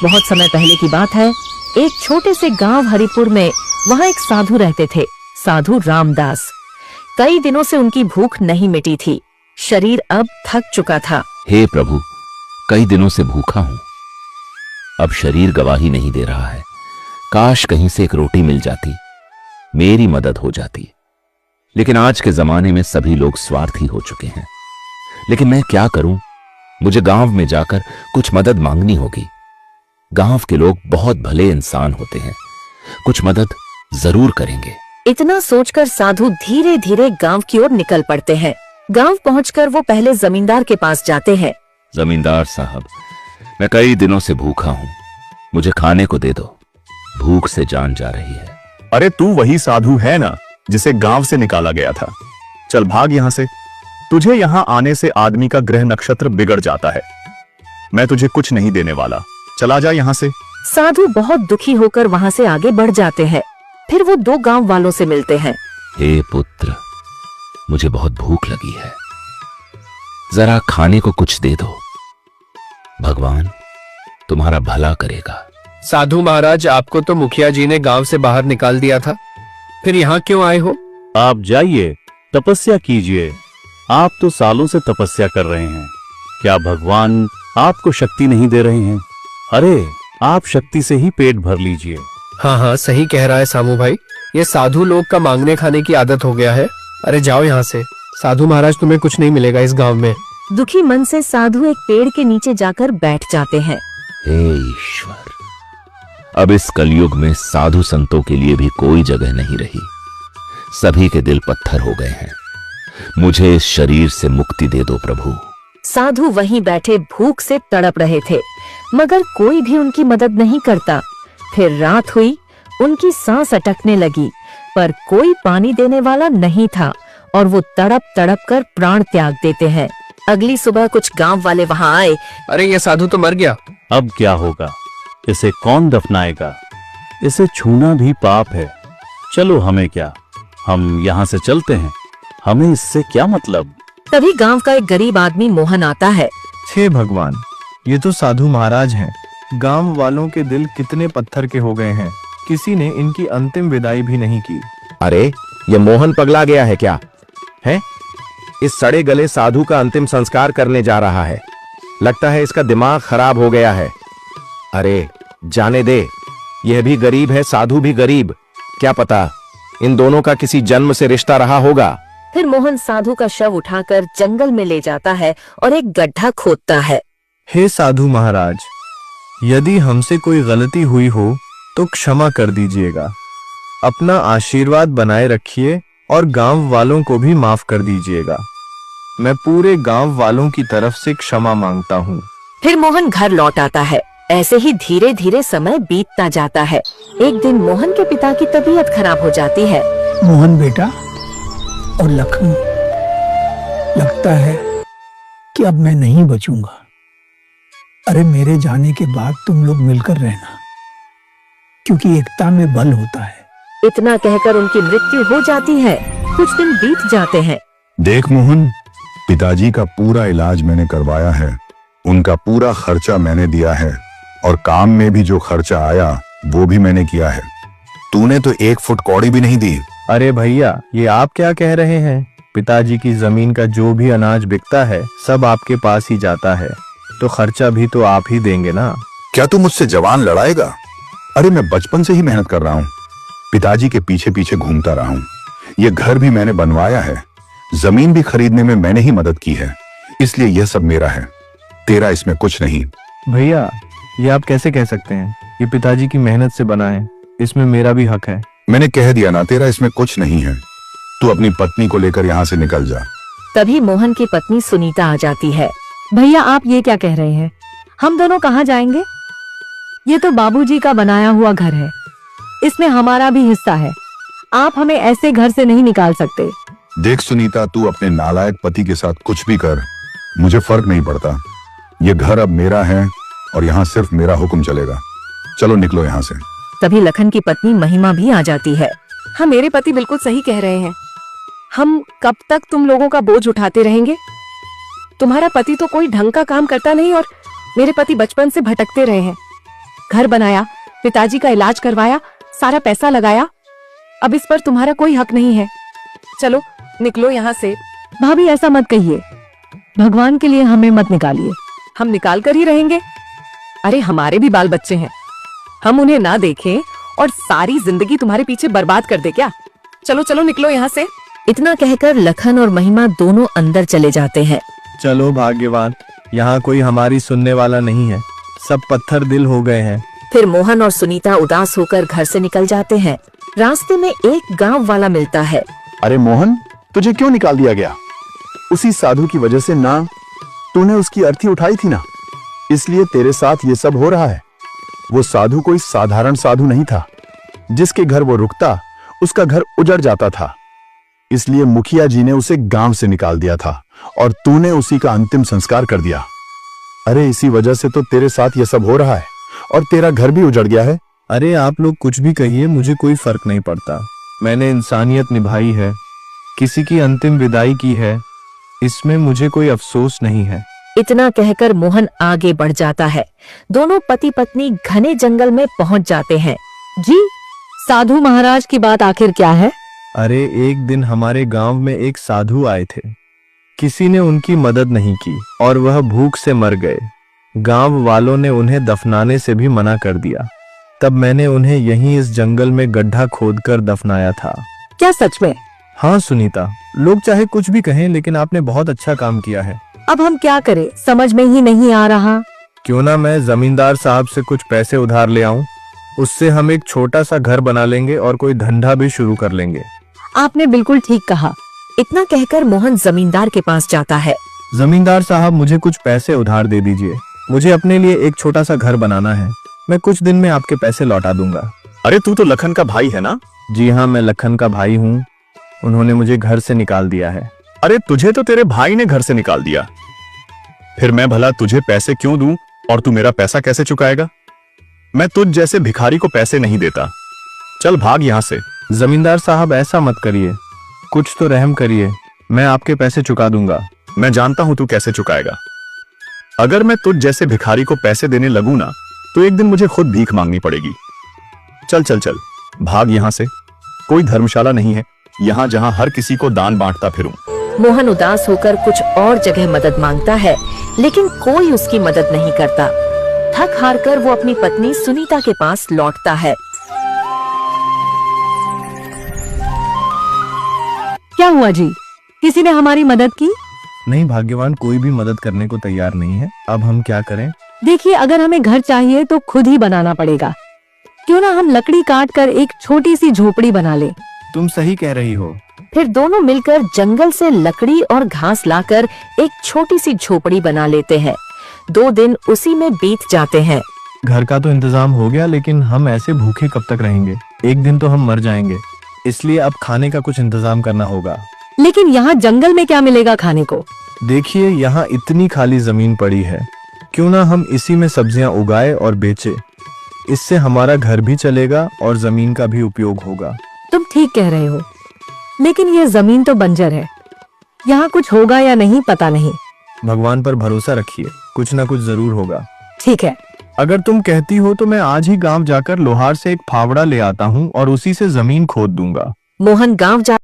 बहुत समय पहले की बात है। एक छोटे से गांव हरिपुर में वहाँ एक साधु रहते थे, साधु रामदास। कई दिनों से उनकी भूख नहीं मिटी थी। शरीर अब थक चुका था। हे प्रभु, कई दिनों से भूखा हूं। अब शरीर गवाही नहीं दे रहा है। काश कहीं से एक रोटी मिल जाती, मेरी मदद हो जाती। लेकिन आज के जमाने में सभी लोग स्वार्थी हो चुके हैं। लेकिन मैं क्या करूं? मुझे गांव में जाकर कुछ मदद मांगनी होगी। गांव के लोग बहुत भले इंसान होते हैं, कुछ मदद जरूर करेंगे। इतना सोचकर साधु धीरे धीरे गांव की ओर निकल पड़ते हैं। गांव पहुंचकर वो पहले जमींदार के पास जाते हैं। जमींदार साहब, मैं कई दिनों से भूखा हूं, मुझे खाने को दे दो। भूख से जान जा रही है। अरे तू वही साधु है ना जिसे गांव से निकाला गया था? चल भाग यहाँ से। तुझे यहाँ आने से आदमी का ग्रह नक्षत्र बिगड़ जाता है। मैं तुझे कुछ नहीं देने वाला, चला जा यहाँ से। साधु बहुत दुखी होकर वहाँ से आगे बढ़ जाते हैं। फिर वो दो गांव वालों से मिलते हैं। हे पुत्र, मुझे बहुत भूख लगी है, जरा खाने को कुछ दे दो। भगवान तुम्हारा भला करेगा। साधु महाराज, आपको तो मुखिया जी ने गांव से बाहर निकाल दिया था, फिर यहाँ क्यों आए हो? आप जाइए, तपस्या कीजिए। आप तो सालों से तपस्या कर रहे हैं। क्या भगवान आपको शक्ति नहीं दे रहे हैं? अरे आप शक्ति से ही पेट भर लीजिए। हाँ हाँ, सही कह रहा है सामू भाई। ये साधु लोग का मांगने खाने की आदत हो गया है। अरे जाओ यहाँ से। साधु महाराज, तुम्हें कुछ नहीं मिलेगा इस गांव में। दुखी मन से साधु एक पेड़ के नीचे जाकर बैठ जाते हैं। हे ईश्वर, अब इस कलयुग में साधु संतों के लिए भी कोई जगह नहीं रही। सभी के दिल पत्थर हो गए हैं। मुझे इस शरीर से मुक्ति दे दो प्रभु। साधु वहीं बैठे भूख से तड़प रहे थे, मगर कोई भी उनकी मदद नहीं करता। फिर रात हुई, उनकी सांस अटकने लगी, पर कोई पानी देने वाला नहीं था और वो तड़प तड़प कर प्राण त्याग देते हैं। अगली सुबह कुछ गांव वाले वहां आए। अरे ये साधु तो मर गया। अब क्या होगा? इसे कौन दफनाएगा? इसे छूना भी पाप है। चलो, हमें क्या, हम यहाँ से चलते हैं। हमें इससे क्या मतलब? तभी गांव का एक गरीब आदमी मोहन आता है। हे भगवान, ये तो साधु महाराज हैं। गांव वालों के दिल कितने पत्थर के हो गए हैं। किसी ने इनकी अंतिम विदाई भी नहीं की। अरे ये मोहन पगला गया है क्या? है? इस सड़े गले साधु का अंतिम संस्कार करने जा रहा है। लगता है इसका दिमाग खराब हो गया है। अरे जाने दे, यह भी गरीब है, साधु भी गरीब। क्या पता इन दोनों का किसी जन्म से रिश्ता रहा होगा। फिर मोहन साधु का शव उठाकर जंगल में ले जाता है और एक गड्ढा खोदता है। हे साधु महाराज, यदि हमसे कोई गलती हुई हो तो क्षमा कर दीजिएगा। अपना आशीर्वाद बनाए रखिए और गांव वालों को भी माफ कर दीजिएगा। मैं पूरे गांव वालों की तरफ से क्षमा मांगता हूँ। फिर मोहन घर लौट आता है। ऐसे ही धीरे धीरे समय बीतता जाता है। एक दिन मोहन के पिता की तबीयत खराब हो जाती है। मोहन बेटा और लखन, लगता है कि अब मैं नहीं बचूंगा। अरे मेरे जाने के बाद तुम लोग मिलकर रहना, क्योंकि एकता में बल होता है। इतना कहकर उनकी मृत्यु हो जाती है। कुछ दिन बीत जाते हैं। देख मोहन, पिताजी का पूरा इलाज मैंने करवाया है। उनका पूरा खर्चा मैंने दिया है और काम में भी जो खर्चा आया वो भी मैंने किया है। तूने तो 1 फुट कौड़ी भी नहीं दी। अरे भैया, ये आप क्या कह रहे हैं? पिताजी की जमीन का जो भी अनाज बिकता है सब आपके पास ही जाता है, तो खर्चा भी तो आप ही देंगे ना। क्या तू मुझसे जवान लड़ाएगा? अरे मैं बचपन से ही मेहनत कर रहा हूँ, पिताजी के पीछे पीछे घूमता रहा हूँ। ये घर भी मैंने बनवाया है, जमीन भी खरीदने में मैंने ही मदद की है, इसलिए यह सब मेरा है, तेरा इसमें कुछ नहीं। भैया, ये आप कैसे कह सकते हैं? ये पिताजी की मेहनत से बना है, इसमें मेरा भी हक है। मैंने कह दिया ना, तेरा इसमें कुछ नहीं है। तू अपनी पत्नी को लेकर यहाँ से निकल जा। तभी मोहन की पत्नी सुनीता आ जाती है। भैया, आप ये क्या कह रहे हैं? हम दोनों कहाँ जाएंगे? ये तो बाबूजी का बनाया हुआ घर है, इसमें हमारा भी हिस्सा है। आप हमें ऐसे घर से नहीं निकाल सकते। देख सुनीता, तू अपने नालायक पति के साथ कुछ भी कर, मुझे फर्क नहीं पड़ता। ये घर अब मेरा है और यहाँ सिर्फ मेरा हुक्म चलेगा। चलो निकलो यहाँ से। तभी लखन की पत्नी महिमा भी आ जाती है। हाँ, मेरे पति बिल्कुल सही कह रहे हैं। हम कब तक तुम लोगों का बोझ उठाते रहेंगे? तुम्हारा पति तो कोई ढंग का काम करता नहीं और मेरे पति बचपन से भटकते रहे हैं। घर बनाया, पिताजी का इलाज करवाया, सारा पैसा लगाया। अब इस पर तुम्हारा कोई हक नहीं है। चलो निकलो यहाँ से। भाभी ऐसा मत कहिए, भगवान के लिए हमें मत निकालिए। हम निकाल कर ही रहेंगे। अरे हमारे भी बाल बच्चे हैं, हम उन्हें ना देखें और सारी जिंदगी तुम्हारे पीछे बर्बाद कर दे क्या? चलो चलो निकलो यहाँ से। इतना कहकर लखन और महिमा दोनों अंदर चले जाते हैं। चलो भाग्यवान, यहाँ कोई हमारी सुनने वाला नहीं है, सब पत्थर दिल हो गए हैं। फिर मोहन और सुनीता उदास होकर घर से निकल जाते हैं। रास्ते में एक गांव वाला मिलता है। अरे मोहन, तुझे क्यों निकाल दिया गया? उसी साधु की वजह से ना तूने उसकी अर्थी उठाई थी ना, इसलिए तेरे साथ ये सब हो रहा है। वो साधु कोई साधारण साधु नहीं था। जिसके घर वो रुकता उसका घर उजड़ जाता था, इसलिए मुखिया जी ने उसे गांव से निकाल दिया था और तूने उसी का अंतिम संस्कार कर दिया। अरे इसी वजह से तो तेरे साथ ये सब हो रहा है और तेरा घर भी उजड़ गया है। अरे आप लोग कुछ भी कहिए, मुझे कोई फर्क नहीं पड़ता। मैंने इंसानियत निभाई है, किसी की अंतिम विदाई की है, इसमें मुझे कोई अफसोस नहीं है। इतना कहकर मोहन आगे बढ़ जाता है। दोनों पति पत्नी घने जंगल में पहुंच जाते हैं। जी, साधु महाराज की बात आखिर क्या है? अरे एक दिन हमारे गांव में एक साधु आए थे, किसी ने उनकी मदद नहीं की और वह भूख से मर गए। गांव वालों ने उन्हें दफनाने से भी मना कर दिया। तब मैंने उन्हें यहीं इस जंगल में गड्ढा खोदकर दफनाया था। क्या सच में? हाँ सुनीता, लोग चाहे कुछ भी कहें, लेकिन आपने बहुत अच्छा काम किया है। अब हम क्या करें, समझ में ही नहीं आ रहा। क्यों ना मैं जमींदार साहब से कुछ पैसे उधार ले आऊं, उससे हम एक छोटा सा घर बना लेंगे और कोई धंधा भी शुरू कर लेंगे। आपने बिल्कुल ठीक कहा। इतना कहकर मोहन जमींदार के पास जाता है। जमींदार साहब, मुझे कुछ पैसे उधार दे दीजिए, मुझे अपने लिए एक छोटा सा घर बनाना है। मैं कुछ दिन में आपके पैसे लौटा दूंगा। अरे तू तो लखन का भाई है ना? जी हाँ, मैं लखन का भाई हूँ, उन्होंने मुझे घर से निकाल दिया है। अरे तुझे तो तेरे भाई ने घर से निकाल दिया, फिर मैं भला तुझे पैसे क्यों दूं और तू मेरा पैसा कैसे चुकाएगा? मैं तुझ जैसे भिखारी को पैसे नहीं देता। चल भाग यहाँ से। जमींदार साहब ऐसा मत करिए, कुछ तो रहम करिए, मैं आपके पैसे चुका दूंगा। मैं जानता हूं तू कैसे चुकाएगा। अगर मैं तुझ जैसे भिखारी को पैसे देने लगूं ना, तो एक दिन मुझे खुद भीख मांगनी पड़ेगी। चल चल चल, भाग यहाँ से। कोई धर्मशाला नहीं है यहाँ जहाँ हर किसी को दान बांटता फिरूं। मोहन उदास होकर कुछ और जगह मदद मांगता है, लेकिन कोई उसकी मदद नहीं करता। थक हार कर वो अपनी पत्नी सुनीता के पास लौटता है। क्या हुआ जी, किसी ने हमारी मदद की? नहीं भाग्यवान, कोई भी मदद करने को तैयार नहीं है। अब हम क्या करें? देखिए, अगर हमें घर चाहिए तो खुद ही बनाना पड़ेगा। क्यों ना हम लकड़ी काट कर एक छोटी सी झोपड़ी बना ले। तुम सही कह रही हो। फिर दोनों मिलकर जंगल से लकड़ी और घास लाकर एक छोटी सी झोपड़ी बना लेते हैं। 2 दिन उसी में बीत जाते हैं। घर का तो इंतजाम हो गया, लेकिन हम ऐसे भूखे कब तक रहेंगे? एक दिन तो हम मर जाएंगे, इसलिए अब खाने का कुछ इंतजाम करना होगा। लेकिन यहाँ जंगल में क्या मिलेगा खाने को? देखिए, यहाँ इतनी खाली जमीन पड़ी है, क्यों ना हम इसी में सब्जियां उगाए और बेचे। इससे हमारा घर भी चलेगा और जमीन का भी उपयोग होगा। तुम ठीक कह रहे हो, लेकिन ये जमीन तो बंजर है, यहाँ कुछ होगा या नहीं पता नहीं। भगवान पर भरोसा रखिए, कुछ ना कुछ जरूर होगा। ठीक है, अगर तुम कहती हो तो मैं आज ही गांव जाकर लोहार से एक फावड़ा ले आता हूँ और उसी से जमीन खोद दूंगा। मोहन गांव जा